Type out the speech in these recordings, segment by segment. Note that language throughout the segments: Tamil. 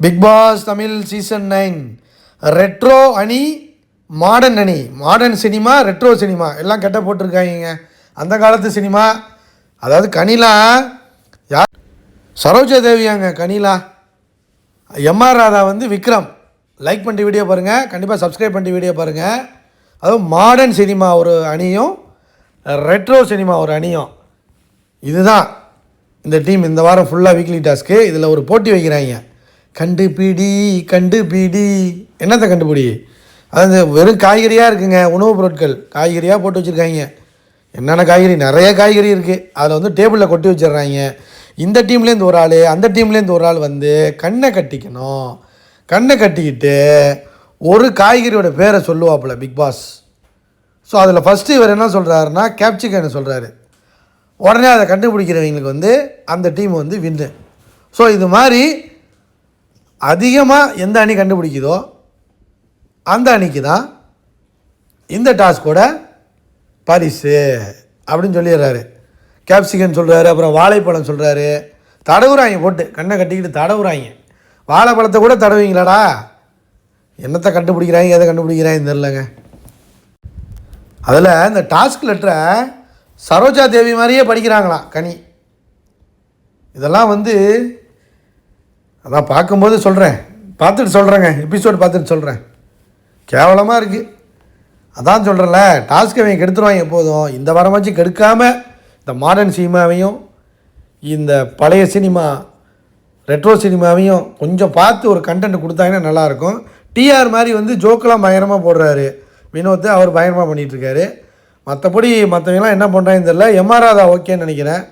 Big boss Tamil season 9 retro அணி மாடர்ன் அணி. மாடர்ன் சினிமா ரெட்ரோ சினிமா எல்லாம் கெட்ட போட்டிருக்காங்க. அந்த காலத்து சினிமா, அதாவது கனிலா யார், சரோஜா தேவியாங்க கனிலா. எம்ஆர் ராதா வந்து விக்ரம். லைக் பண்ணிட்டு வீடியோ பாருங்கள், கண்டிப்பாக சப்ஸ்கிரைப் பண்ணிட்டு வீடியோ பாருங்கள். அதுவும் மாடர்ன் சினிமா ஒரு அணியும் ரெட்ரோ சினிமா ஒரு அணியும், இதுதான் இந்த டீம். இந்த வாரம் ஃபுல்லாக வீக்லி டாஸ்க்கு. இதில் ஒரு போட்டி வைக்கிறாங்க. கண்டுபிடி கண்டுபிடி, என்னத்தை கண்டுபிடி? அதாவது வெறும் காய்கறியாக இருக்குங்க, உணவுப் பொருட்கள் காய்கறியாக போட்டு வச்சுருக்காங்க. என்னென்ன காய்கறி? நிறைய காய்கறி இருக்குது. அதில் வந்து டேபிளில் கொட்டி வச்சிடுறாங்க. இந்த டீம்லேருந்து ஒரு ஆள், அந்த டீம்லேருந்து ஒரு ஆள் வந்து கண்ணை கட்டிக்கணும். கண்ணை கட்டிக்கிட்டு ஒரு காய்கறியோட பேரை சொல்லுவாப்புல பிக் பாஸ். ஸோ அதில் ஃபஸ்ட்டு இவர் என்ன சொல்கிறாருன்னா கேப்சிகன்னு சொல்கிறாரு. உடனே அதை கண்டுபிடிக்கிறவங்களுக்கு வந்து அந்த டீம் வந்து வின்னு. ஸோ இது மாதிரி அதிகமாக எந்த அணி கண்டுபிடிக்குதோ அந்த அணிக்கு தான் இந்த டாஸ்கோட பரிசு அப்படின்னு சொல்லிடுறாரு. கேப்சிகன் சொல்கிறாரு, அப்புறம் வாழைப்பழம் சொல்கிறாரு. தடவுறாங்க, போட்டு கண்ணை கட்டிக்கிட்டு தடவுறாங்க. வாழைப்பழத்தை கூட தடவுவீங்களாடா? என்னத்தை கண்டுபிடிக்கிறாங்க, எதை கண்டுபிடிக்கிறாங்கன்னு தெரிலங்க. அதில் இந்த டாஸ்க் லெட்டரை சரோஜா தேவி மாதிரியே படிக்கிறாங்களாம் கனி. இதெல்லாம் வந்து அதான் பார்க்கும்போது சொல்கிறேன், பார்த்துட்டு சொல்கிறேங்க, எபிசோடு பார்த்துட்டு சொல்கிறேன். கேவலமாக இருக்குது. அதான் சொல்கிறேன்ல, டாஸ்க்கை அவங்க கெடுத்துருவாங்க எப்போதும். இந்த வாரமாச்சும் கெடுக்காமல் இந்த மாடர்ன் சினிமாவையும் இந்த பழைய சினிமா ரெட்ரோ சினிமாவையும் கொஞ்சம் பார்த்து ஒரு கண்டென்ட் கொடுத்தாங்கன்னா நல்லாயிருக்கும். டிஆர் மாதிரி வந்து ஜோக்கெலாம் பயங்கரமாக போடுறாரு வினோத், அவர் பயங்கரமாக பண்ணிகிட்ருக்காரு. மற்றபடி மற்றவங்களாம் என்ன பண்ணுறாங்கன்னு தெரியல. எம்ஆர் ராதா ஓகேன்னு நினைக்கிறேன்.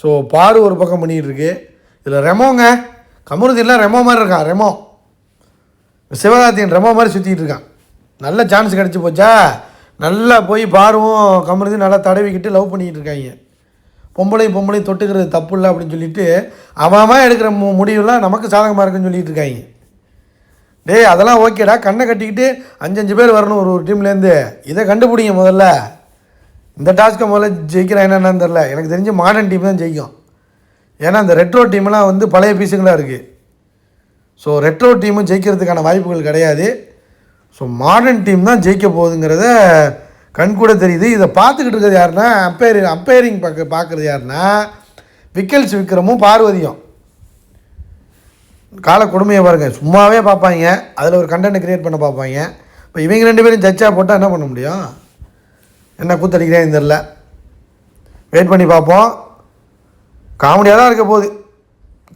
ஸோ பாரு ஒரு பக்கம் பண்ணிகிட்ருக்கு. இதில் ரெமோங்க, கமருதீன்லாம் ரெமோ மாதிரி இருக்கான். ரெமோ சிவகார்த்திகேயன் ரெமோ மாதிரி சுற்றிக்கிட்டு இருக்கான். நல்ல சான்ஸ் கிடச்சி போச்சா, நல்லா போய் பாருவும் கமருதீன் நல்லா தடவிக்கிட்டு லவ் பண்ணிக்கிட்டு இருக்காங்க. பொம்பளையும் தொட்டுக்கிறது தப்பு இல்லை அப்படின்னு சொல்லிட்டு அவன் எடுக்கிற முடிவுலாம் நமக்கு சாதகமாக இருக்குன்னு சொல்லிட்டு இருக்காங்க. டேய் அதெல்லாம் ஓகேடா, கண்ணை கட்டிக்கிட்டு 5 பேர் வரணும் ஒரு டீம்லேருந்து. இதை கண்டுபிடிங்க முதல்ல. இந்த டாஸ்க்கை முதல்ல ஜெயிக்கிறா என்னென்னு தெரில. எனக்கு தெரிஞ்சு மாடர்ன் டீம் தான் ஜெயிக்கும். ஏன்னா இந்த ரெட்ரோ டீம்லாம் வந்து பழைய பீஸுங்களாக இருக்குது. ஸோ ரெட்ரோ டீமும் ஜெயிக்கிறதுக்கான வாய்ப்புகள் கிடையாது. ஸோ மாடர்ன் டீம் தான் ஜெயிக்க போகுதுங்கிறத கண்கூட தெரியுது. இதை பார்த்துக்கிட்டு இருக்கிறது யாருன்னா அம்பையரிங் பார்க்குறது யாருன்னா விக்கல்ஸ் விக்ரமும் பார்வதியும். கால கொடுமையை பாருங்கள், சும்மாவே பார்ப்பாங்க, அதில் ஒரு கண்டென்ட் க்ரியேட் பண்ண பார்ப்பாங்க. இப்போ இவங்க 2 பேரும் ஜட்ஜாக போட்டால் என்ன பண்ண முடியும்? என்ன கூத்தடிக்கிறேன்னு தெரில. வெயிட் பண்ணி பார்ப்போம். காமெடியாக தான் இருக்க போகுது.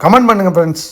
கமெண்ட் பண்ணுங்கள் ஃப்ரெண்ட்ஸ்.